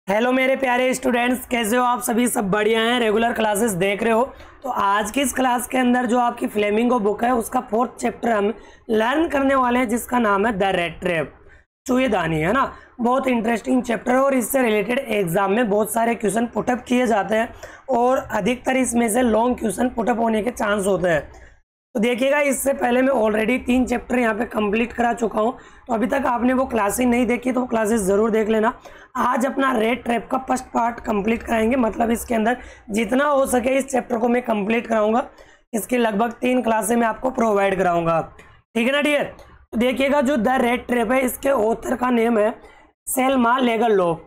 Hello मेरे प्यारे students, कैसे हो आप सभी? सब बढ़िया हैं, रेगुलर क्लासेस देख रहे हो। तो आज की इस क्लास के अंदर जो आपकी फ्लेमिंगो बुक है उसका 4th चैप्टर हम लर्न करने वाले हैं, जिसका नाम है द रेट ट्रैप, चूहेदानी, है ना। बहुत इंटरेस्टिंग चैप्टर है और इससे रिलेटेड एग्जाम में बहुत सारे क्वेश्चन पुटअप किए जाते हैं और अधिकतर इसमें से लॉन्ग क्वेश्चन पुटअप होने के चांस होते हैं। तो देखिएगा, इससे पहले मैं ऑलरेडी 3 चैप्टर यहाँ पे कंप्लीट करा चुका हूँ, तो अभी तक आपने वो क्लासेस नहीं देखी तो वो क्लासेस ज़रूर देख लेना। आज अपना रेट ट्रैप का फर्स्ट पार्ट कंप्लीट कराएंगे, मतलब इसके अंदर जितना हो सके इस चैप्टर को मैं कंप्लीट कराऊंगा। इसकी लगभग 3 क्लासें मैं आपको प्रोवाइड कराऊंगा, ठीक है ना डियर। तो देखिएगा, जो द रेट ट्रैप है इसके ऑथर का नेम है सेल्मा लेगरलोफ,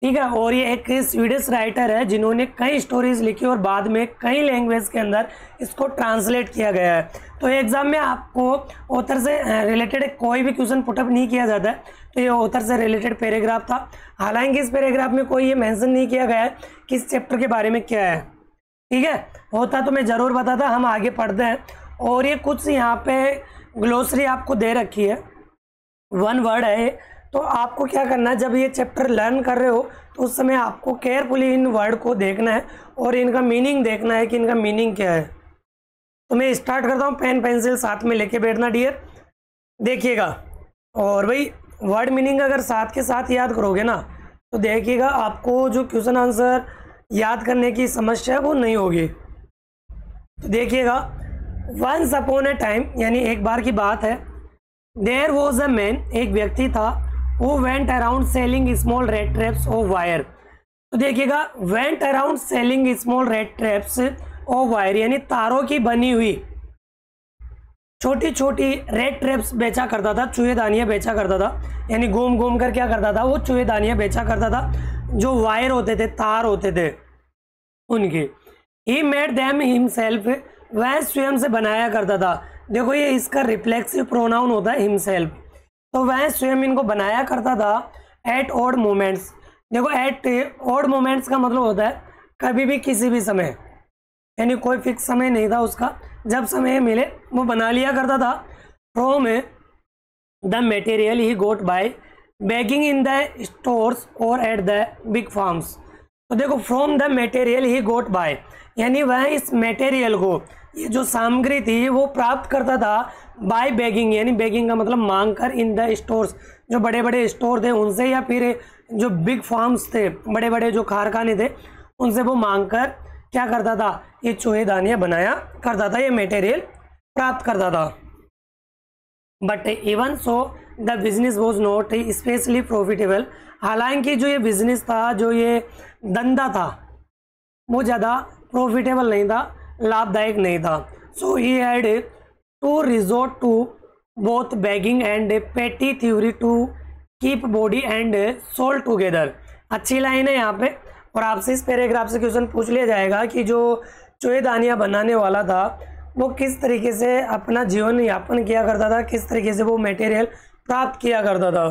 ठीक है। और ये एक स्वीडिश राइटर है जिन्होंने कई स्टोरीज लिखी और बाद में कई लैंग्वेज के अंदर इसको ट्रांसलेट किया गया है। तो एग्जाम में आपको ऑथर से रिलेटेड कोई भी क्वेश्चन पुटअप नहीं किया जाता है, तो ये ऑथर से रिलेटेड पैराग्राफ था। हालांकि इस पैराग्राफ में कोई ये मेंशन नहीं किया गया है कि इस चैप्टर के बारे में क्या है, ठीक है। होता तो मैं ज़रूर बताता। हम आगे पढ़ते हैं और ये कुछ यहाँ पे ग्लोसरी आपको दे रखी है, 1 वर्ड है। तो आपको क्या करना है, जब ये चैप्टर लर्न कर रहे हो तो उस समय आपको केयरफुली इन वर्ड को देखना है और इनका मीनिंग देखना है कि इनका मीनिंग क्या है। तो मैं स्टार्ट करता हूँ, पेन पेंसिल साथ में लेके बैठना डियर, देखिएगा। और भाई वर्ड मीनिंग अगर साथ के साथ याद करोगे ना तो देखिएगा आपको जो क्वेश्चन आंसर याद करने की समस्या है वो नहीं होगी। तो देखिएगा, वंस अपॉन ए टाइम, यानी एक बार की बात है, देयर वॉज अ मैन, एक व्यक्ति था, who went around selling small rat traps of wire। तो देखिएगा, went around selling small rat traps of wire यानी तारों की बनी हुई छोटी छोटी रेड ट्रैप्स बेचा करता था, चूहेदानियाँ बेचा करता था। यानी घूम घूम कर क्या करता था, वो चूहेदानियाँ बेचा करता था जो वायर होते थे, तार होते थे उनके। ही मेड देम हिमसेल्फ, वह स्वयं से बनाया करता था। देखो, ये इसका रिफ्लेक्सिव प्रोनाउन होता है हिमसेल्फ, तो वह स्वयं इनको बनाया करता था एट ऑड मोमेंट्स। देखो, एट ऑड मोमेंट्स का मतलब होता है कभी भी किसी भी समय, यानी कोई फिक्स समय नहीं था उसका, जब समय मिले वो बना लिया करता था। From the material he got by begging in the stores और एट द बिग फार्म्स। तो देखो, from the material he got by, यानी वह इस मटेरियल को, ये जो सामग्री थी वो प्राप्त करता था बाय बेगिंग, यानी बेगिंग का मतलब मांग कर, इन द स्टोर्स, जो बड़े बड़े स्टोर थे उनसे, या फिर जो बिग फार्म्स थे, बड़े बड़े जो कारखाने थे उनसे वो मांग कर क्या करता था, ये चूहेदानियाँ बनाया करता था, ये मटेरियल प्राप्त करता था। But even so the business was not specially profitable. हालांकि जो ये बिजनेस था, जो ये धंधा था, वो ज़्यादा प्रॉफिटेबल नहीं था, लाभदायक नहीं था। So he had to resort to both begging and petty theory to keep body and soul together. अच्छी लाइन है यहाँ पे। और आपसे इस पैराग्राफ से क्वेश्चन पूछ लिया जाएगा कि जो चूहेदानियाँ बनाने वाला था वो किस तरीके से अपना जीवन यापन किया करता था, किस तरीके से वो मटेरियल प्राप्त किया करता था।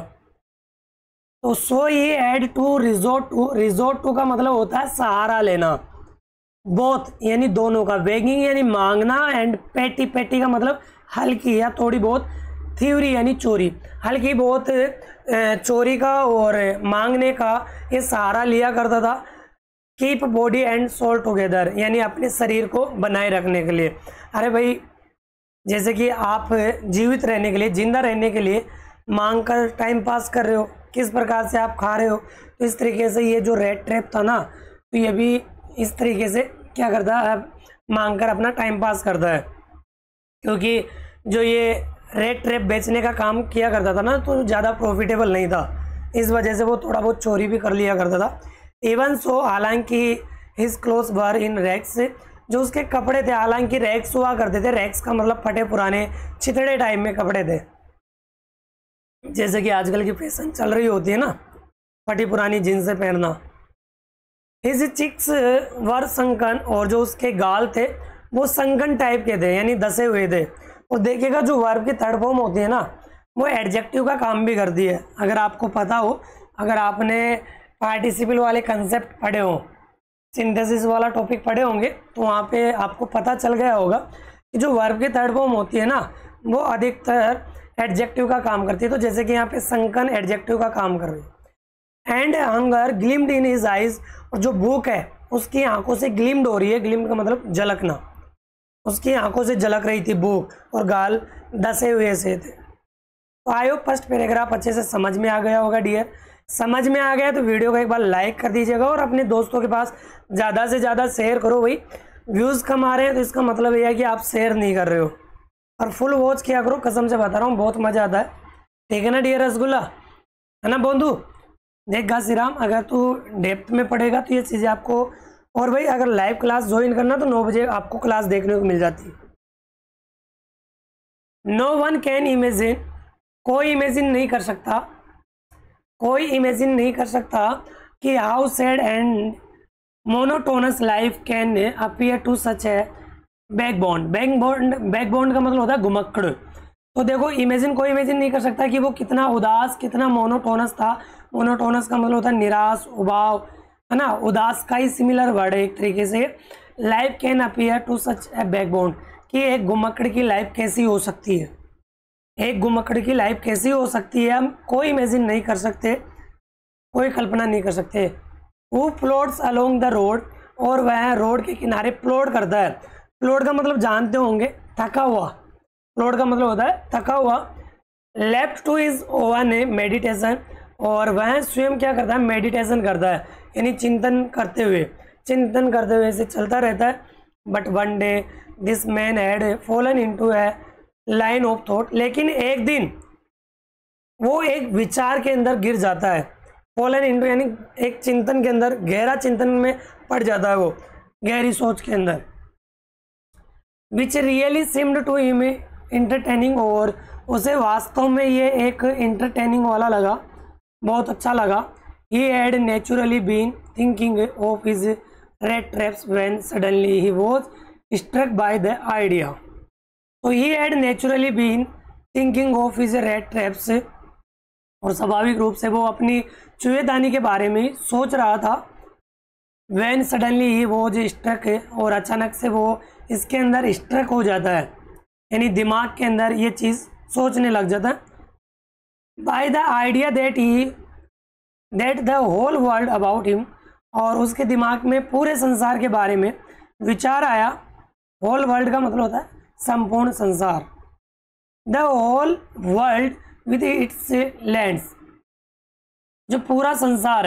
तो so he had to resort to का मतलब होता है सहारा लेना, बोथ यानी दोनों का, बेगिंग यानी मांगना, एंड पेटी, पेटी का मतलब हल्की या थोड़ी बहुत, थ्योरी यानी चोरी, हल्की बहुत चोरी का और मांगने का ये सहारा लिया करता था। Keep body and soul together, यानी अपने शरीर को बनाए रखने के लिए। अरे भाई, जैसे कि आप जीवित रहने के लिए, जिंदा रहने के लिए मांग कर टाइम पास कर रहे हो, किस प्रकार से आप खा रहे हो, तो इस तरीके से ये जो रेट ट्रैप था ना, तो ये भी इस तरीके से क्या करता है, मांग कर अपना टाइम पास करता है। क्योंकि जो ये रेट ट्रैप बेचने का काम किया करता था ना, तो ज़्यादा प्रॉफिटेबल नहीं था, इस वजह से वो थोड़ा बहुत चोरी भी कर लिया करता था। इवन सो, हालांकि his clothes were in rags, जो उसके कपड़े थे, हालांकि रैक्स हुआ करते थे, रैक्स का मतलब फटे पुराने छितड़े टाइप में कपड़े थे, जैसे कि आजकल की फैशन चल रही होती है ना, फटी पुरानी जीन्सें पहनना। हिज चिक्स वर संकन, और जो उसके गाल थे वो संकन टाइप के थे, यानी दसे हुए थे। और देखिएगा, जो वर्ब की थर्ड फॉर्म होती है ना, वो एडजेक्टिव का काम भी करती है। अगर आपको पता हो, अगर आपने पार्टिसिपल वाले कंसेप्ट पढ़े हो, सिंथेसिस वाला टॉपिक पढ़े होंगे, तो वहाँ पे आपको पता चल गया होगा कि जो वर्ब की थर्ड फॉर्म होती है ना, वो अधिकतर एडजेक्टिव का काम करती है। तो जैसे कि यहाँ पे संकन एडजेक्टिव का काम कर रही है, and hunger ग्लिम्ड in his eyes, और जो भूख है उसकी आंखों से ग्लिम्ड हो रही है, ग्लिम्ड का मतलब झलकना, उसकी आंखों से झलक रही थी भूख, और गाल दसे हुए से थे। तो आई होप फर्स्ट पैराग्राफ अच्छे से समझ में आ गया होगा डियर। समझ में आ गया तो वीडियो को एक बार लाइक कर दीजिएगा और अपने दोस्तों के पास ज़्यादा से ज़्यादा शेयर करो। भाई व्यूज़ कम आ रहे हैं तो इसका मतलब यह है कि आप शेयर नहीं कर रहे हो, और फुल वॉच किया करो, कसम से बता रहा हूँ बहुत मज़ा आता है। ठीक है ना डियर रसगुल्ला, है ना बंधु। देख घासीराम, अगर तू डेप्थ में पढ़ेगा तो ये चीज़ें आपको, और भाई अगर लाइव क्लास ज्वाइन करना तो 9 बजे आपको क्लास देखने को मिल जाती है। नो वन कैन इमेजिन, कोई इमेजिन नहीं कर सकता, कोई इमेजिन नहीं कर सकता कि how sad and monotonous life can appear to such है बैकबोन। बैकबोन का मतलब होता है घुमक्कड़। तो देखो इमेजिन, कोई इमेजिन नहीं कर सकता कि वो कितना उदास, कितना मोनोटोनस था। मोनोटोनस का मतलब होता है निराश, उबाव, है ना। उदास का ही सिमिलर वर्ड है एक तरीके से। Life can appear to such a backbone, कि एक घुमक्कड़ की लाइफ कैसी हो सकती है, एक घुमक्कड़ की लाइफ कैसी हो सकती है, हम कोई इमेजिन नहीं कर सकते, कोई कल्पना नहीं कर सकते। वो प्लॉट्स अलोंग द रोड, और वह रोड के किनारे प्लॉट करता है। प्लॉट का मतलब जानते होंगे, थका हुआ। प्लॉट का मतलब होता है थका हुआ। Left two is oven A meditation, और वह स्वयं क्या करता है, मेडिटेशन करता है, यानी चिंतन करते हुए ऐसे चलता रहता है। But one day this man had fallen into A line of thought, लेकिन एक दिन वो एक विचार के अंदर गिर जाता है। फॉलन इनटू यानी एक चिंतन के अंदर, गहरा चिंतन में पड़ जाता है, वो गहरी सोच के अंदर। Which really seemed to him entertaining, और उसे वास्तव में ये एक इंटरटेनिंग वाला लगा, बहुत अच्छा लगा। He had naturally been thinking of his rat traps when suddenly he was struck by the idea. तो he had naturally been thinking of his rat traps, और स्वाभाविक रूप से वो अपनी चूहेदानी के बारे में सोच रहा था। When suddenly he was struck, और अचानक से वो इसके अंदर स्ट्रक हो जाता है, यानी दिमाग के अंदर ये चीज़ सोचने लग जाता है। By the idea that the whole world about him, और उसके दिमाग में पूरे संसार के बारे में विचार आया। होल वर्ल्ड का मतलब होता है संपूर्ण संसार। The whole world with its lands, जो पूरा संसार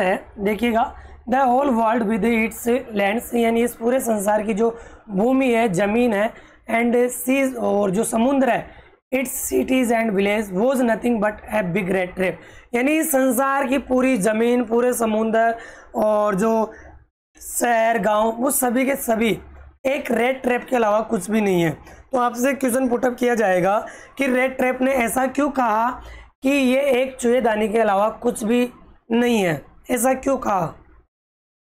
है, देखिएगा, the whole world with its lands, यानी इस पूरे संसार की जो भूमि है, जमीन है, एंड सीज, और जो समुद्र है, it's cities and village was nothing but a big red trap, यानी इस संसार की पूरी जमीन, पूरे समुद्र और जो शहर, गांव, वो सभी के सभी एक रेड ट्रैप के अलावा कुछ भी नहीं है। तो आपसे क्वेश्चन पुटअप किया जाएगा कि रेड ट्रैप ने ऐसा क्यों कहा कि ये एक चूहेदानी के अलावा कुछ भी नहीं है, ऐसा क्यों कहा।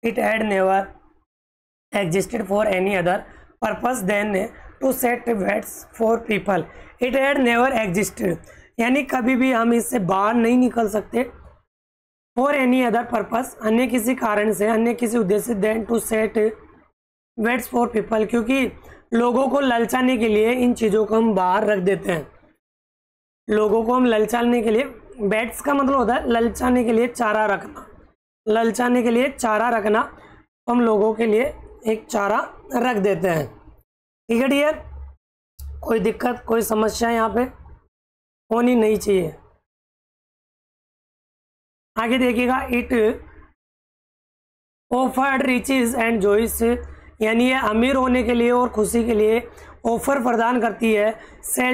It had never existed for any other purpose than to set baits for people. It had never existed, यानी कभी भी हम इससे बाहर नहीं निकल सकते। फॉर एनी अदर पर्पस, अन्य किसी कारण से, अन्य किसी उद्देश्य, than to set baits for people, क्योंकि लोगों को ललचाने के लिए इन चीज़ों को हम बाहर रख देते हैं। लोगों को हम ललचाने के लिए, बैट्स का मतलब होता है ललचाने के लिए चारा रखना, ललचाने के लिए चारा रखना, तो हम लोगों के लिए एक चारा रख देते हैं। ठीक है डियर, कोई दिक्कत, कोई समस्या यहाँ पे होनी नहीं चाहिए। आगे देखिएगा, it offered riches and joys, यानी ये अमीर होने के लिए और खुशी के लिए ऑफर प्रदान करती है।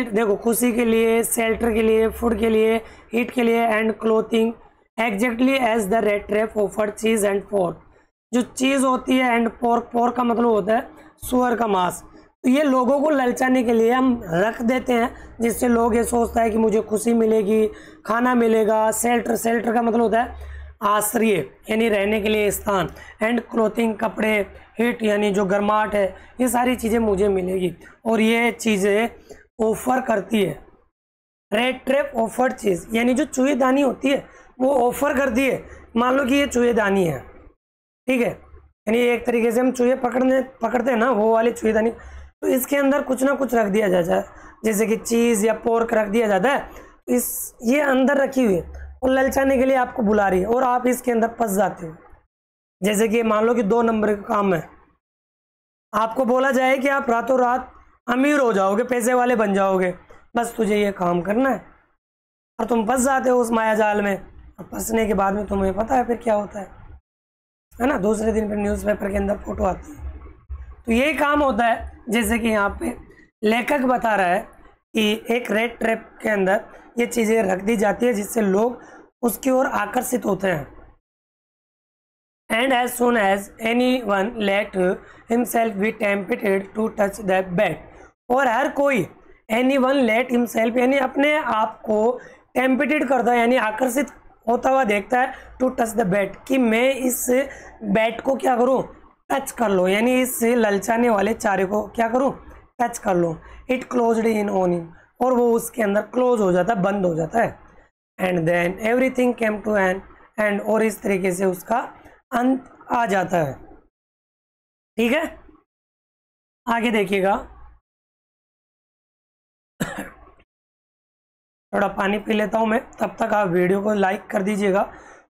देखो, खुशी के लिए, शेल्टर के लिए, फूड के लिए, हीट के लिए, and clothing, exactly as the rat trap offered cheese and pork. जो चीज़ होती है एंड पोर्क का मतलब होता है सुअर का मांस। तो ये लोगों को ललचाने के लिए हम रख देते हैं, जिससे लोग ये सोचता है कि मुझे खुशी मिलेगी, खाना मिलेगा। शेल्टर का मतलब होता है आश्रय, यानी रहने के लिए स्थान, एंड क्लोथिंग, कपड़े, हीट यानी जो गर्माहट है, ये सारी चीज़ें मुझे मिलेगी, और ये चीज़ें ऑफर करती है। रेड ट्रैप ऑफर्ड चीज़, यानी जो चूहेदानी होती है वो ऑफर करती है। मान लो कि ये चूहेदानी है, ठीक है, यानी एक तरीके से हम चूहे पकड़ते हैं ना, वो वाली चूहेदानी, तो इसके अंदर कुछ ना कुछ रख दिया जाता है, जैसे कि चीज़ या पोर्क रख दिया जाता है। ये अंदर रखी हुई है, और ललचाने के लिए आपको बुला रही है और आप इसके अंदर फंस जाते हो। जैसे कि मान लो कि 2 नंबर का काम है, आपको बोला जाए कि आप रातों रात अमीर हो जाओगे, पैसे वाले बन जाओगे, बस तुझे ये काम करना है, और तुम फंस जाते हो उस माया जाल में। और फंसने के बाद में तुम्हें पता है फिर क्या होता है ना, दूसरे दिन फिर न्यूज़पेपर के अंदर फोटो आती है। तो यही काम होता है। जैसे कि यहाँ पे लेखक बता रहा है कि एक रेड ट्रैप के अंदर ये चीज़ें रख दी जाती है जिससे लोग उसकी ओर आकर्षित होते हैं। And as soon as anyone let himself be tempted to touch the bait, और हर कोई एनी वन लेट हिमसेल्फ यानी अपने आप को टेम्पटेड करता है यानी आकर्षित होता हुआ देखता है टू टच द बेड, कि मैं इस बेड को क्या करूं, टच कर लो, यानी इस ललचाने वाले चारे को क्या करूं, टच कर लो। It closed in on him, और वो उसके अंदर क्लोज हो जाता है, बंद हो जाता है। And then everything came to an end, और इस तरीके से उसका अंत आ जाता है। ठीक है, आगे देखिएगा। थोड़ा पानी पी लेता हूं मैं, तब तक आप वीडियो को लाइक कर दीजिएगा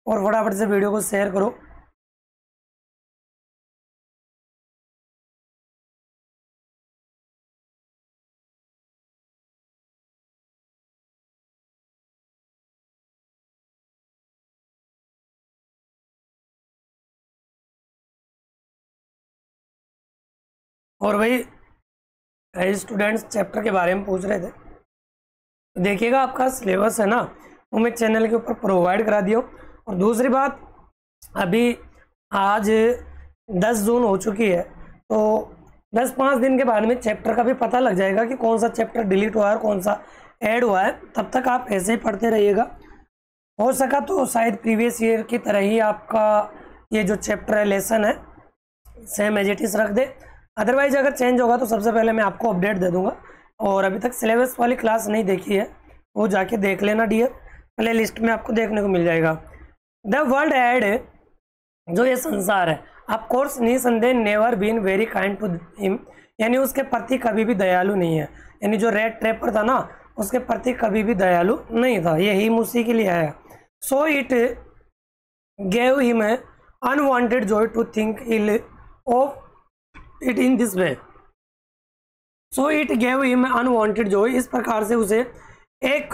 और फटाफट से वीडियो को शेयर करो। और भाई कई स्टूडेंट्स चैप्टर के बारे में पूछ रहे थे, तो देखिएगा आपका सिलेबस है ना वो मैं चैनल के ऊपर प्रोवाइड करा दिया। और दूसरी बात, अभी आज 10 जून हो चुकी है, तो 10-5 दिन के बाद में चैप्टर का भी पता लग जाएगा कि कौन सा चैप्टर डिलीट हुआ है और कौन सा ऐड हुआ है। तब तक आप ऐसे ही पढ़ते रहिएगा। हो सका तो शायद प्रीवियस ईयर की तरह ही आपका ये जो चैप्टर है, लेसन है, सेम एज इट इज रख दे। अदरवाइज अगर चेंज होगा तो सबसे पहले मैं आपको अपडेट दे दूंगा। और अभी तक सिलेबस वाली क्लास नहीं देखी है वो जाके देख लेना डियर, प्ले लिस्ट में आपको देखने को मिल जाएगा। द वर्ल्ड एड, जो ये संसार है, ऑफ कोर्स निसंदेह never been very kind to him, यानी उसके प्रति कभी भी दयालु नहीं है। यानी जो रेड ट्रैपर था ना उसके प्रति कभी भी दयालु नहीं था, यही उसी के लिए आया। So it gave him unwanted joy to think ill of it in this way. So it gave him unwanted joy, इस प्रकार से उसे एक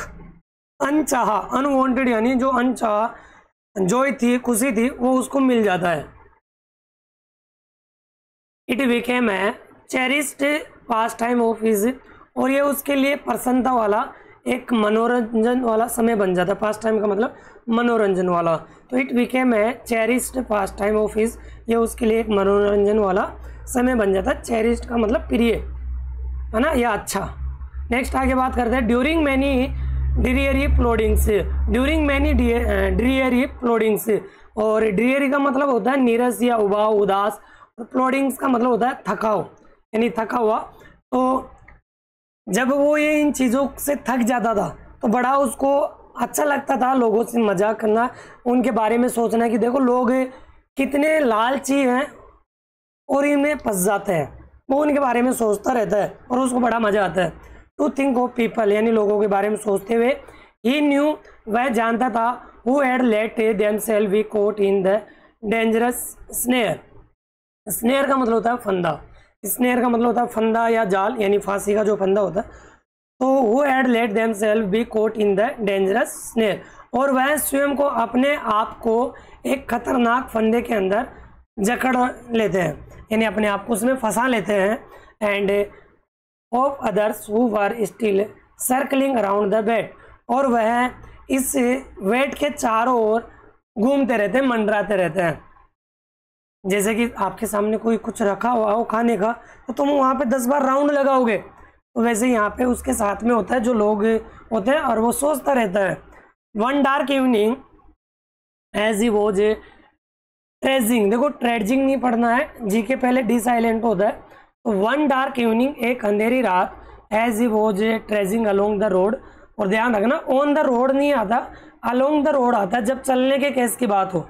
अनचाहा, अनवांटेड यानी जो अनचाहा जॉय थी, खुशी थी, वो उसको मिल जाता है। It became a cherished pass time of his, और ये उसके लिए प्रसन्नता वाला एक मनोरंजन वाला समय बन जाता है। पास टाइम का मतलब मनोरंजन वाला, तो it became a cherished pass time of his, ये उसके लिए एक मनोरंजन वाला समय बन जाता है। चेरिस्ड का मतलब प्रिय है ना, या अच्छा। नेक्स्ट आगे बात करते हैं। ड्यूरिंग मैनी ड्रीयरी प्लोडिंग्स, ड्यूरिंग मैनी ड्रीयरी प्लोडिंग्स, और ड्रीयरी का मतलब होता है नीरस या उबाऊ, उदास, और प्लोडिंग्स का मतलब होता है थकाव यानी थका हुआ। तो जब वो ये इन चीज़ों से थक जाता था तो बड़ा उसको अच्छा लगता था लोगों से मजाक करना, उनके बारे में सोचना कि देखो लोग कितने लालची हैं और इनमें फंस जाते हैं, वो उनके बारे में सोचता रहता है और उसको बड़ा मजा आता है। टू थिंक ऑफ पीपल, यानी लोगों के बारे में सोचते हुए। ही न्यू, वह जानता था, who had let themselves be caught in the dangerous snare. Snare का मतलब होता है फंदा, स्नेयर का मतलब होता है फंदा या जाल, यानी फांसी का जो फंदा होता है। तो who had let themselves be caught in the dangerous snare, और वह स्वयं को, अपने आप को एक खतरनाक फंदे के अंदर जकड़ लेते हैं, यानी अपने आप को उसमें फंसा लेते हैं। End of others who were still circling around the bait, और वह इस बेड के चारों ओर घूमते रहते हैं, मंडराते रहते हैं। जैसे कि आपके सामने कोई कुछ रखा हुआ हो खाने का, तो तुम वहाँ पे 10 बार राउंड लगाओगे, तो वैसे यहाँ पे उसके साथ में होता है जो लोग होते हैं और वो सोचता रहता है। One dark evening as he was trudging, देखो ट्रेजिंग नहीं पढ़ना है, जी के पहले डी साइलेंट होता है। तो वन डार्क इवनिंग, एक अंधेरी रात, as he was trudging along the road, और ध्यान रखना ऑन द रोड नहीं आता, अलोंग द रोड आता है। जब चलने के केस की बात हो,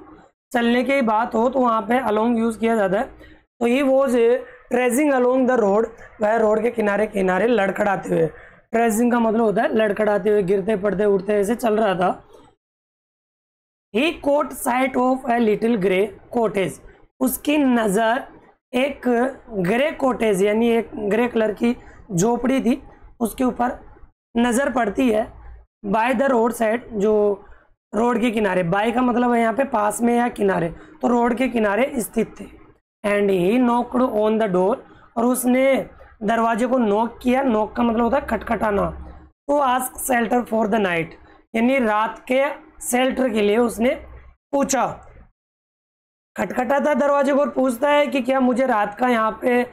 चलने की बात हो तो वहाँ पे अलोंग यूज़ किया जाता है। तो he was trudging along the road, वह रोड के किनारे किनारे लड़खड़ाते हुए, ट्रेजिंग का मतलब होता है लड़खड़ाते हुए, गिरते पड़ते उठते ऐसे चल रहा था। He caught sight of a little grey cottage, उसकी नज़र एक ग्रे कॉटेज यानी एक ग्रे कलर की झोपड़ी थी उसके ऊपर नज़र पड़ती है। बाय द रोड साइड, जो रोड के किनारे, बाय का मतलब है यहाँ पे पास में या किनारे, तो रोड के किनारे स्थित थे। And he knocked on the door, और उसने दरवाजे को नॉक किया। नॉक का मतलब होता है खटखटाना। तो ask shelter for the night, यानी रात के शेल्टर के लिए उसने पूछा। खटखटाता दरवाजे को और पूछता है कि क्या मुझे रात का यहाँ पे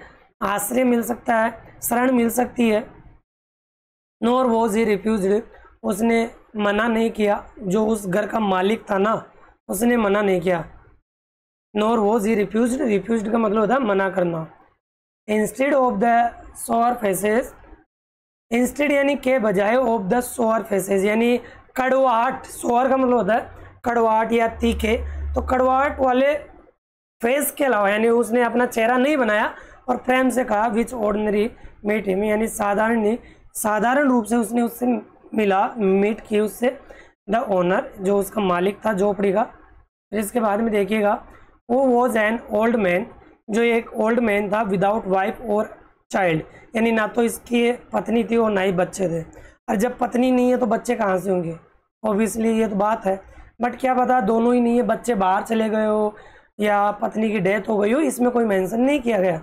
आश्रय मिल सकता है, शरण मिल सकती है। नॉर वॉज ही रिफ्यूज्ड, उसने मना नहीं किया। जो उस घर का मालिक था ना, उसने मना नहीं किया। Nor was he refused, refused का मतलब होता है मना करना। Instead of the sour faces, instead यानी के बजाय, ऑफ द सोअर फेसेस यानी कड़वाहट। सोअर का मतलब होता है कड़वाहट या तीखे, तो कड़वाहट वाले फेस के अलावा यानी उसने अपना चेहरा नहीं बनाया और प्रेम से कहा विच ऑर्डिनरी मीट हिम, यानी साधारण रूप से उसने उससे मिला, मीट की उससे। द ओनर, जो उसका मालिक था झोपड़ी का। फिर इसके बाद में देखिएगा, वो वॉज एन ओल्ड मैन, जो एक ओल्ड मैन था, विदाउट वाइफ और चाइल्ड, यानी ना तो इसकी पत्नी थी और ना ही बच्चे थे। और जब पत्नी नहीं है तो बच्चे कहाँ से होंगे, ऑब्वियसली ये तो बात है। बट क्या पता दोनों ही नहीं है, बच्चे बाहर चले गए हो या पत्नी की डेथ हो गई हो, इसमें कोई मेंशन नहीं किया गया।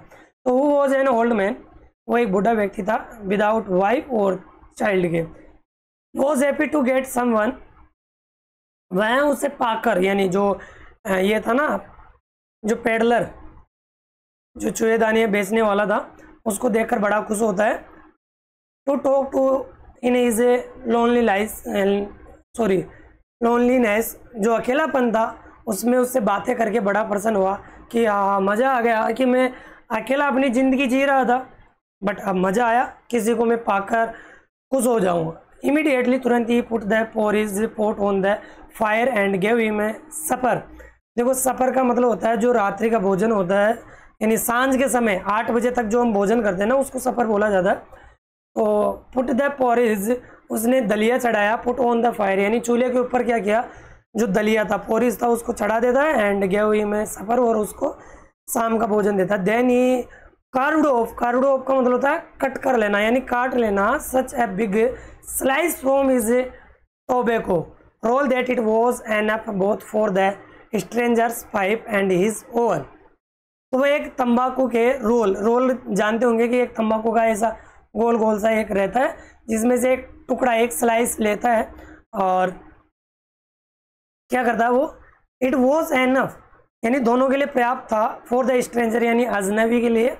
तो वो वॉज एन ओल्ड मैन, वो एक बूढ़ा व्यक्ति था, विदाउट वाइफ और चाइल्ड के। Was happy to get someone, वह उसे पाकर, यानी जो ये था ना, जो पेडलर, जो चूहेदानियाँ बेचने वाला था, उसको देखकर बड़ा खुश होता है। To talk to in his a loneliness, जो अकेलापन था उसमें उससे बातें करके बड़ा प्रसन्न हुआ कि मज़ा आ गया कि मैं अकेला अपनी ज़िंदगी जी रहा था, बट अब मज़ा आया, किसी को मैं पाकर खुश हो जाऊँगा। इमीडिएटली, तुरंत he put the porridge pot on the fire and gave him a supper. देखो सपर का मतलब होता है जो रात्रि का भोजन होता है, यानी सांझ के समय 8 बजे तक जो हम भोजन करते हैं ना, उसको सपर बोला जाता है। तो पुट द पोरिज, उसने दलिया चढ़ाया। पुट ऑन द फायर यानी चूल्हे के ऊपर क्या किया, जो दलिया था, पोरिज था, उसको चढ़ा देता है। And gave him a supper, और उसको शाम का भोजन देता है। Then he carved off, carved off का मतलब होता है कट कर लेना, यानी काट लेना। Such a big slice from his tobacco roll that it was enough both for the stranger's pipe and his own. तो वो एक तंबाकू के रोल जानते होंगे कि एक तंबाकू का ऐसा गोल गोल सा एक रहता है, जिसमें से एक टुकड़ा, एक स्लाइस लेता है और क्या करता है वो, इट वॉज एनफ यानी दोनों के लिए पर्याप्त था। फॉर द स्ट्रेंजर यानी अजनबी के लिए,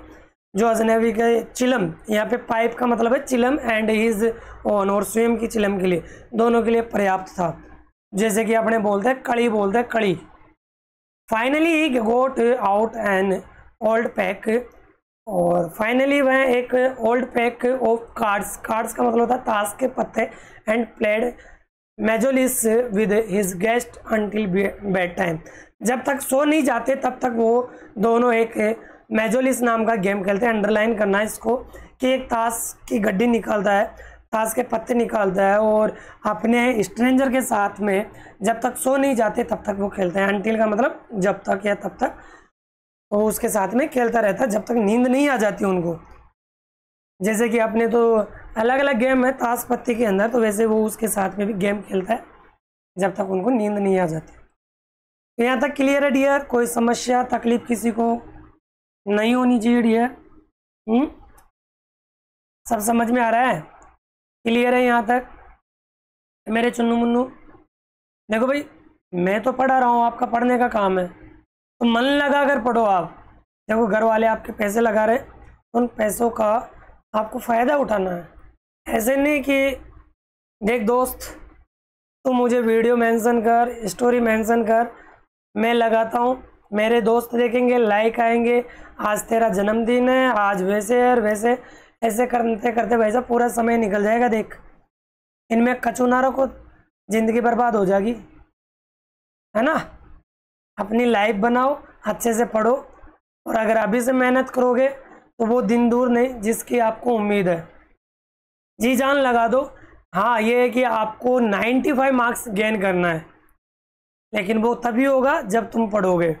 जो अजनबी के चिलम, यहाँ पे पाइप का मतलब है चिलम, एंड हिज ओन, और स्वयं की चिलम के लिए, दोनों के लिए पर्याप्त था। जैसे कि अपने बोलते हैं कड़ी, बोलते हैं कड़ी। Finally he got out an old pack, और फाइनली वह एक old pack of cards, cards का मतलब होता है ताश के पत्ते, and played mjolis with his guest until bed time. जब तक सो नहीं जाते तब तक वो दोनों एक मेजोलिस नाम का गेम खेलते हैं। अंडरलाइन करना है इसको कि एक ताश की गड्डी निकालता है, ताश के पत्ते निकालता है, और अपने स्ट्रेंजर के साथ में जब तक सो नहीं जाते तब तक वो खेलते हैं। अंटिल का मतलब जब तक या तब तक वो उसके साथ में खेलता रहता है, जब तक नींद नहीं आ जाती उनको। जैसे कि अपने तो अलग अलग गेम है ताश पत्ती के अंदर, तो वैसे वो उसके साथ में भी गेम खेलता है जब तक उनको नींद नहीं आ जाती। तो यहाँ तक क्लियर है डियर? कोई समस्या तकलीफ किसी को नहीं होनी चाहिए डियर। सब समझ में आ रहा है? क्लियर है यहाँ तक मेरे चुन्नू मुन्नू? देखो भाई, मैं तो पढ़ा रहा हूँ, आपका पढ़ने का काम है, तो मन लगा कर पढ़ो आप। देखो घर वाले आपके पैसे लगा रहे, उन पैसों का आपको फ़ायदा उठाना है। ऐसे नहीं कि देख दोस्त तू मुझे वीडियो मेंशन कर, स्टोरी मेंशन कर, मैं लगाता हूँ, मेरे दोस्त देखेंगे, लाइक आएंगे, आज तेरा जन्मदिन है, आज वैसे और वैसे, ऐसे करते करते भाई साहब पूरा समय निकल जाएगा। देख इनमें कचू ना रखो, ज़िंदगी बर्बाद हो जाएगी, है ना। अपनी लाइफ बनाओ, अच्छे से पढ़ो, और अगर अभी से मेहनत करोगे तो वो दिन दूर नहीं जिसकी आपको उम्मीद है। जी जान लगा दो। हाँ ये है कि आपको 95 मार्क्स गेन करना है, लेकिन वो तभी होगा जब तुम पढ़ोगे।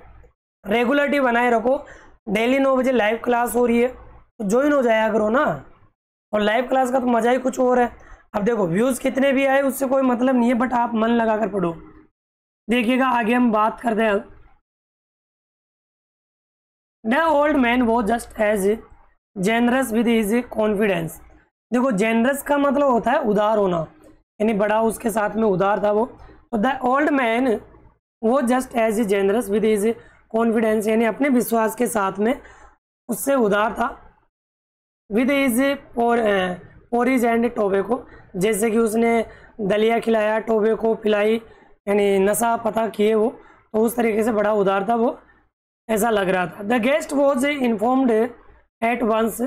रेगुलरिटी बनाए रखो, डेली 9 बजे लाइव क्लास हो रही है तो ज्वाइन हो जाया करो ना, और लाइव क्लास का तो मज़ा ही कुछ और है। अब देखो व्यूज़ कितने भी आए उससे कोई मतलब नहीं है, बट आप मन लगा कर पढ़ो। देखिएगा आगे हम बात करते हैं। The old man was just as generous with his confidence. देखो जेनरस का मतलब होता है उदार होना, यानी बड़ा उसके साथ में उदार था वो। तो the old man was just as generous with his confidence, यानी अपने विश्वास के साथ में उससे उदार था। With his porridge and tobacco, जैसे कि उसने दलिया खिलाया, टोबैको पिलाई, यानी नशा पता किए वो, तो उस तरीके से बड़ा उदार था वो, ऐसा लग रहा था। The guest was informed at once,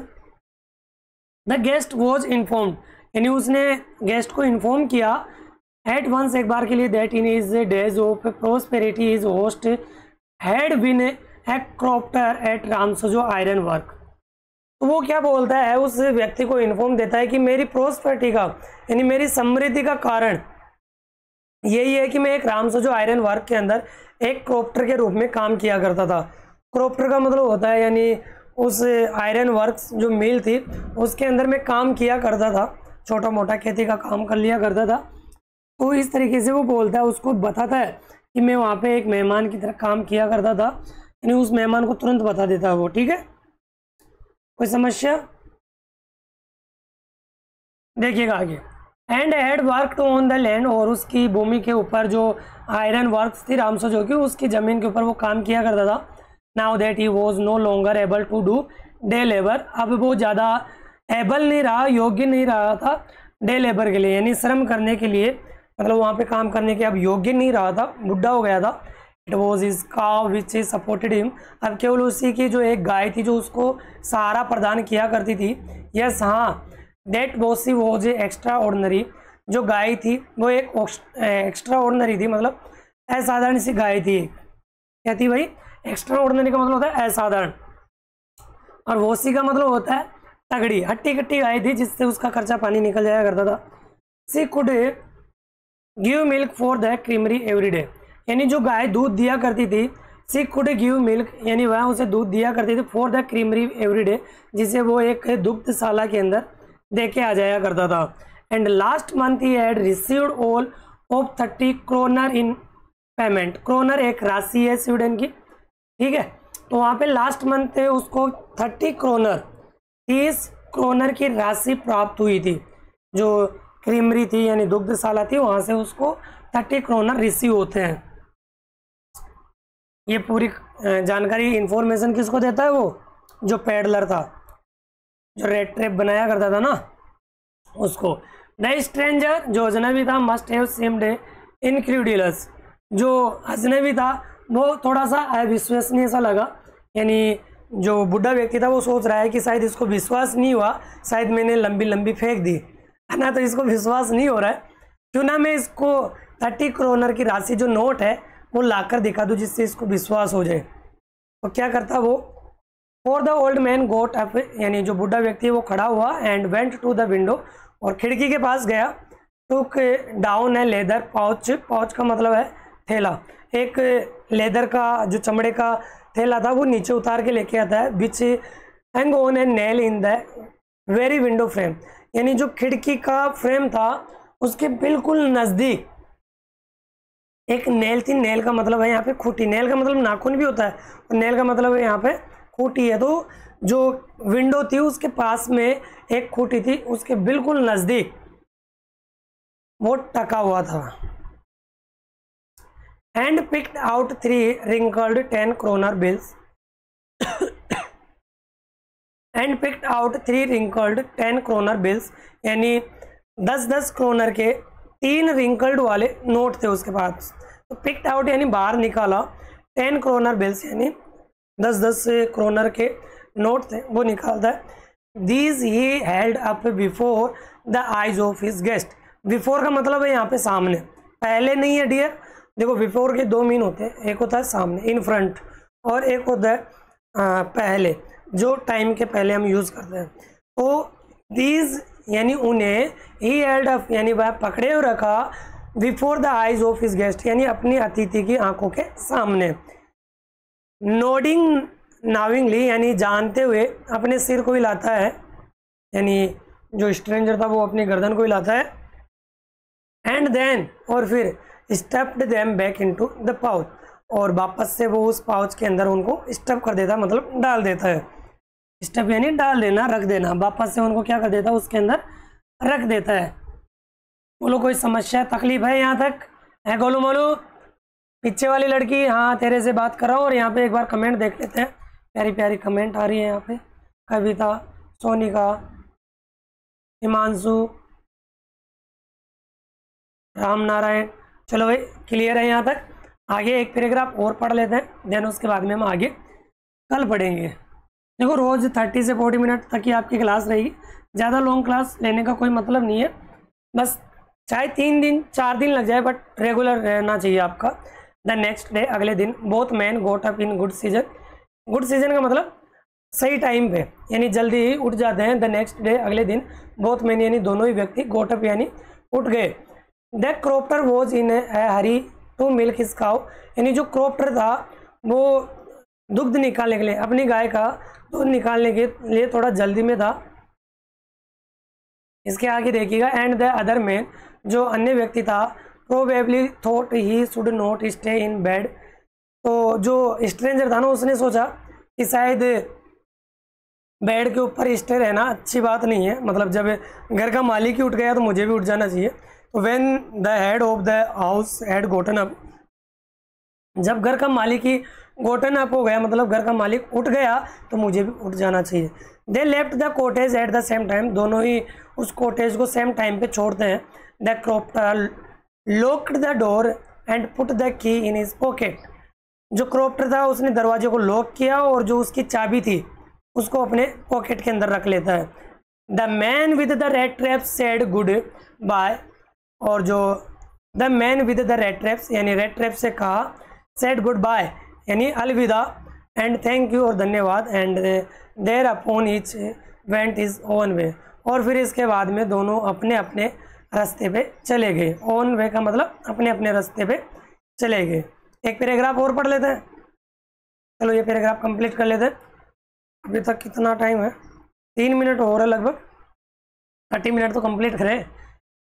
the guest was informed, यानी उसने गेस्ट को इन्फॉर्म किया एट वंस एक बार के लिए, that in his days of prosperity his host had been a crofter at Ramsjo iron work. तो वो क्या बोलता है, उस व्यक्ति को इन्फॉर्म देता है कि मेरी प्रोस्पेरिटी का, यानी मेरी समृद्धि का कारण यही है कि मैं एक रामसजो आयरन वर्क के अंदर एक क्रॉप्टर के रूप में काम किया करता था। क्रॉप्टर का मतलब होता है यानी उस आयरन वर्क्स जो मिल थी उसके अंदर मैं काम किया करता था, छोटा मोटा खेती का काम कर लिया करता था। तो इस तरीके से वो बोलता है, उसको बताता है कि मैं वहाँ पे एक मेहमान की तरह काम किया करता था, यानी उस मेहमान को तुरंत बता देता है वो। ठीक है, कोई समस्या? देखिएगा आगे। And had worked on the land, और उसकी भूमि के ऊपर जो आयरन वर्क्स थी रामसजो की, उसकी ज़मीन के ऊपर वो काम किया करता था। Now that he was no longer able to do day labour, अब वो ज़्यादा एबल नहीं रहा, योग्य नहीं रहा था डे लेबर के लिए, यानी श्रम करने के लिए, मतलब वहाँ पे काम करने के अब योग्य नहीं रहा था, बुढ़ा हो गया था। इट वॉज इज काव विच सपोर्टेड हिम, अब केवल उसी की जो एक गाय थी जो उसको सहारा प्रदान किया करती थी। यस हाँ, डेट बोसी वॉज एक्स्ट्रा ऑर्डनरी, जो गाय थी वो एक एक्स्ट्रा ऑर्डनरी थी, मतलब असाधारण सी गाय थी। क्या थी भाई? एक्स्ट्रा ऑर्डनरी का मतलब होता है असाधारण, और वोसी का मतलब होता है तगड़ी, हट्टी कट्टी गाय थी जिससे उसका खर्चा पानी निकल जाया करता था। She could give milk for the creamery every day, यानी जो गाय दूध दिया करती थी, सी कुड गिव मिल्क, यानी वह उसे दूध दिया करती थी for the creamery every day, जिसे वो एक दुग्धशाला के अंदर दे के आ जाया करता था। And last month he had received all of 30 kroner in payment, kroner एक राशि है स्वीडन की, ठीक है। तो वहाँ पे लास्ट मंथ उसको 30 क्रोनर, 30 क्रोनर की राशि प्राप्त हुई थी। जो क्रीमरी थी यानी दुग्धशाला थी, वहाँ से उसको 30 क्रोनर रिसीव होते हैं। ये पूरी जानकारी इंफॉर्मेशन किसको देता है? वो जो पैडलर था, जो रेड ट्रैप बनाया करता था ना, उसको। द स्ट्रेंजर, जो अजनबी था, मस्ट हैव सीम्ड इनक्रेडिबल, जो अजनबी था वो थोड़ा सा अविश्वसनीय सा लगा, यानी जो बुढ़ा व्यक्ति था वो सोच रहा है कि शायद इसको विश्वास नहीं हुआ, शायद मैंने लंबी लंबी फेंक दी है ना, तो इसको विश्वास नहीं हो रहा है, क्यों ना मैं इसको 30 क्रोनर की राशि जो नोट है वो लाकर दिखा दूँ जिससे इसको विश्वास हो जाए। तो क्या करता वो? For the old man got up, यानी जो बुढ़ा व्यक्ति है वो खड़ा हुआ, and went to the window, और खिड़की के पास गया। Took down his leather pouch, pouch का मतलब है थैला, एक लेदर का जो चमड़े का थैला था वो नीचे उतार के लेके आता है। Which hung on a nail in the very window frame, यानी जो खिड़की का फ्रेम था उसके बिल्कुल नज़दीक एक नेल थी। नेल का मतलब है यहाँ पे खूंटी, नेल का मतलब नाखून भी होता है, और नेल का मतलब है यहाँ पे खूंटी है। तो जो विंडो थी उसके पास में एक खूंटी थी, उसके बिल्कुल नज़दीक वो टका हुआ था। And picked out 3 wrinkled 10 kroner bills, and picked out 3 wrinkled 10 kroner bills, यानी 10-10 क्रोनर के 3 रिंकल्ड वाले नोट थे उसके पास। तो पिक्ड आउट यानी बाहर निकाला, 10 क्रोनर बिल्स यानी 10-10 क्रोनर के नोट थे वो निकालता है। These he held up before the eyes of his guest, before का मतलब है यहाँ पे सामने, पहले नहीं है डियर। देखो बिफोर के 2 मीन होते हैं, एक होता है सामने इन फ्रंट, और एक होता है पहले, जो टाइम के पहले हम यूज़ करते हैं। तो दीज यानी उन्हें, ही हेल्ड अप यानी वह पकड़े हुए रखा, before the eyes of his guest, यानी अपनी अतिथि की आंखों के सामने। नोडिंग नाविंगली, यानी जानते हुए अपने सिर को हिलाता है, यानी जो स्ट्रेंजर था वो अपनी गर्दन को हिलाता है। एंड देन, और फिर stuffed them back into the pouch, और वापस से वो उस पाउच के अंदर उनको स्टफ कर देता है, मतलब डाल देता है। स्टफ यानी डाल देना, रख देना, वापस से उनको क्या कर देता है, उसके अंदर रख देता है। बोलो कोई समस्या तकलीफ है यहाँ तक? है गोलू मोलू? पीछे वाली लड़की, हाँ तेरे से बात कर रहा हूँ। और यहाँ पे एक बार कमेंट देख लेते हैं, प्यारी प्यारी कमेंट आ रही है यहाँ पे। कविता, सोनिका, हिमांशु, राम नारायण। चलो भाई क्लियर है यहाँ तक। आगे एक पैराग्राफ और पढ़ लेते हैं, देन उसके बाद में हम आगे कल पढ़ेंगे। देखो रोज़ 30 से 40 मिनट तक ही आपकी क्लास रहेगी, ज़्यादा लॉन्ग क्लास लेने का कोई मतलब नहीं है। बस चाहे 3 दिन 4 दिन लग जाए, बट रेगुलर रहना चाहिए आपका। द नेक्स्ट डे, अगले दिन, both man got up in good season. Good season का मतलब सही टाइम पे, यानी जल्दी ही उठ जाते हैं। द नेक्स्ट डे, अगले दिन, बोथ मैन यानी दोनों ही व्यक्ति, गोट अप यानी उठ गए। The crofter was in a hurry to milk his cow, यानी जो क्रॉप्टर था वो दुग्ध निकालने के लिए, अपनी गाय का दूध निकालने के लिए थोड़ा जल्दी में था। इसके आगे देखिएगा, एंड द अदर मैन, जो अन्य व्यक्ति था, probably thought he should not stay in bed, तो जो स्ट्रेंजर था ना उसने सोचा कि शायद बेड के ऊपर स्टे रहना अच्छी बात नहीं है, मतलब जब घर का मालिक ही उठ गया तो मुझे भी उठ जाना चाहिए। तो when the head of the house had Gotan up, जब घर का मालिक ही गोटन अप हो गया, मतलब घर का मालिक उठ गया, तो मुझे भी उठ जाना चाहिए। They left the cottage at the same time, दोनों ही उस कॉटेज को सेम टाइम पे छोड़ते हैं। The क्रॉप्टर locked the door and put the key in his pocket, जो क्रॉप्टर था उसने दरवाजे को लॉक किया और जो उसकी चाबी थी उसको अपने पॉकेट के अंदर रख लेता है। The man with the rat traps said goodbye, और जो the man with the rat traps यानी रेड ट्रैप से कहा, सेड गुड बाय यानी अलविदा, एंड थैंक यू और धन्यवाद, and thereupon each went his own way, और फिर इसके बाद में दोनों अपने अपने रास्ते पे चले गए। ओन वे का मतलब अपने अपने रास्ते पे चले गए। एक पैराग्राफ और पढ़ लेते हैं, चलो ये पैराग्राफ कंप्लीट कर लेते हैं। अभी तक कितना टाइम है? 3 मिनट हो रहा है लगभग, 30 मिनट तो कंप्लीट करें।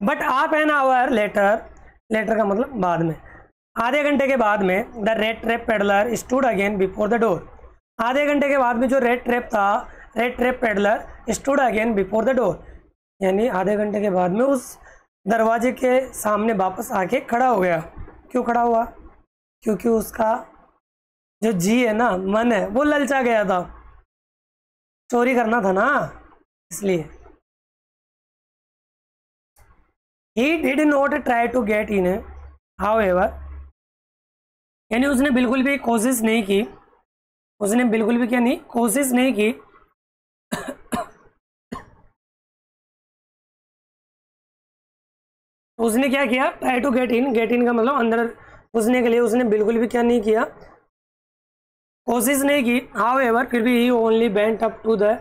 But half an hour later, later का मतलब बाद में, आधे घंटे के बाद में, the rat trap peddler stood again before the door, आधे घंटे के बाद में जो रेड ट्रैप था, rat trap peddler stood again before the door, यानी आधे घंटे के बाद में उस दरवाजे के सामने वापस आके खड़ा हो गया। क्यों खड़ा हुआ? क्योंकि उसका जो जी है ना, मन है, वो ललचा गया था, चोरी करना था ना, इसलिए। He did not try to get in, however, यानी उसने बिल्कुल भी कोशिश नहीं की, उसने बिल्कुल भी क्या नहीं, कोशिश नहीं की। उसने क्या किया? Try to get in, get in का मतलब अंदर घुसने के लिए उसने बिल्कुल भी क्या नहीं किया, कोशिश नहीं की। हाउएवर, फिर भी he only bent up to the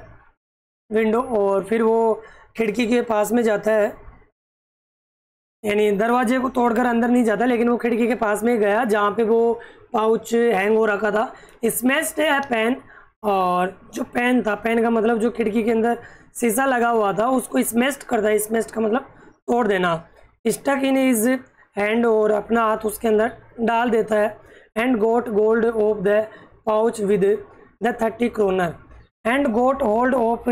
window, और फिर वो खिड़की के पास में जाता है, यानी दरवाजे को तोड़कर अंदर नहीं जाता, लेकिन वो खिड़की के पास में गया जहाँ पे वो पाउच हैंग हो रखा था। स्मैश्ड ए पेन, और जो पेन था, पेन का मतलब जो खिड़की के अंदर शीशा लगा हुआ था उसको स्मैश्ड करता है, स्मैश्ड का मतलब तोड़ देना। स्टक इन हिज हैंड, और अपना हाथ उसके अंदर डाल देता है। And got hold of the pouch with the 30 kroner, and got hold of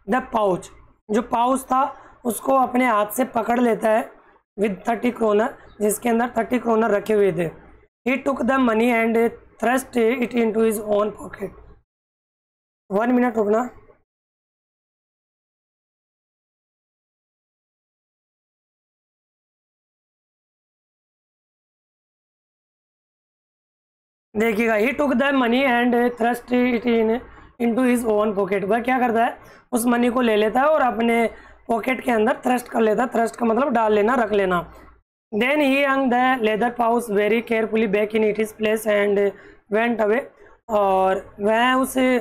the pouch, जो पाउच था उसको अपने हाथ से पकड़ लेता है विद 30 kroner, जिसके अंदर 30 kroner रखे हुए थे। He took the money and thrust it into his own pocket. 1 minute रुकना। देखिएगा, he took the money and thrust it into his own pocket, वह क्या करता है, उस मनी को ले लेता है और अपने पॉकेट के अंदर थ्रस्ट कर लेता है। थ्रस्ट का मतलब डाल लेना, रख लेना। Then he hung the leather pouch very carefully back in its place and went away, और वह उसे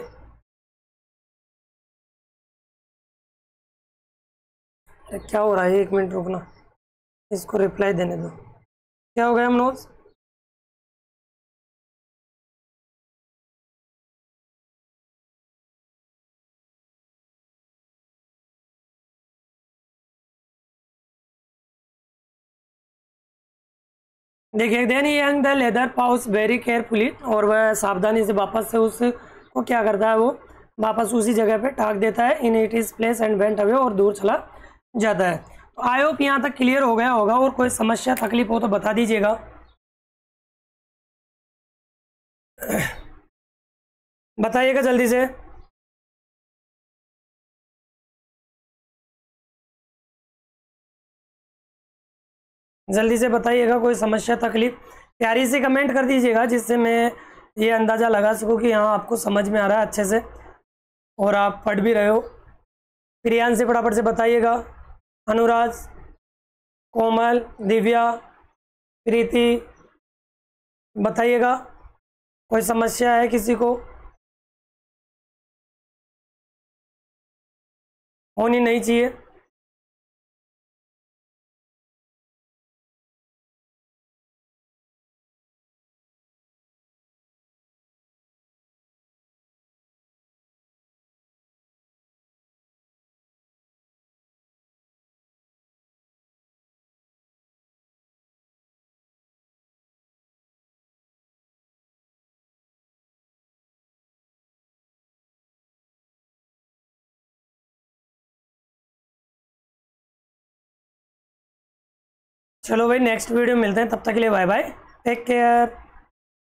क्या हो रहा है, 1 मिनट रुकना, इसको रिप्लाई देने दो। क्या हो गया मनोज? देखिए, देन ये the leather pouch very carefully, और वह सावधानी से वापस से उसको क्या करता है, वो वापस उसी जगह पे टाक देता है इन its place and went away, और दूर चला जाता है। तो आई होप यहाँ तक क्लियर हो गया होगा, और कोई समस्या तकलीफ हो तो बता दीजिएगा। बताइएगा जल्दी से। जल्दी से बताइएगा, कोई समस्या तकलीफ प्यारी से कमेंट कर दीजिएगा, जिससे मैं ये अंदाज़ा लगा सकूँ कि हाँ आपको समझ में आ रहा है अच्छे से और आप पढ़ भी रहे हो। प्रियांश से फटाफट से बताइएगा, अनुराज, कोमल, दिव्या, प्रीति, बताइएगा कोई समस्या है किसी को? होनी नहीं चाहिए। चलो भाई, नेक्स्ट वीडियो मिलते हैं, तब तक के लिए बाय बाय, टेक केयर।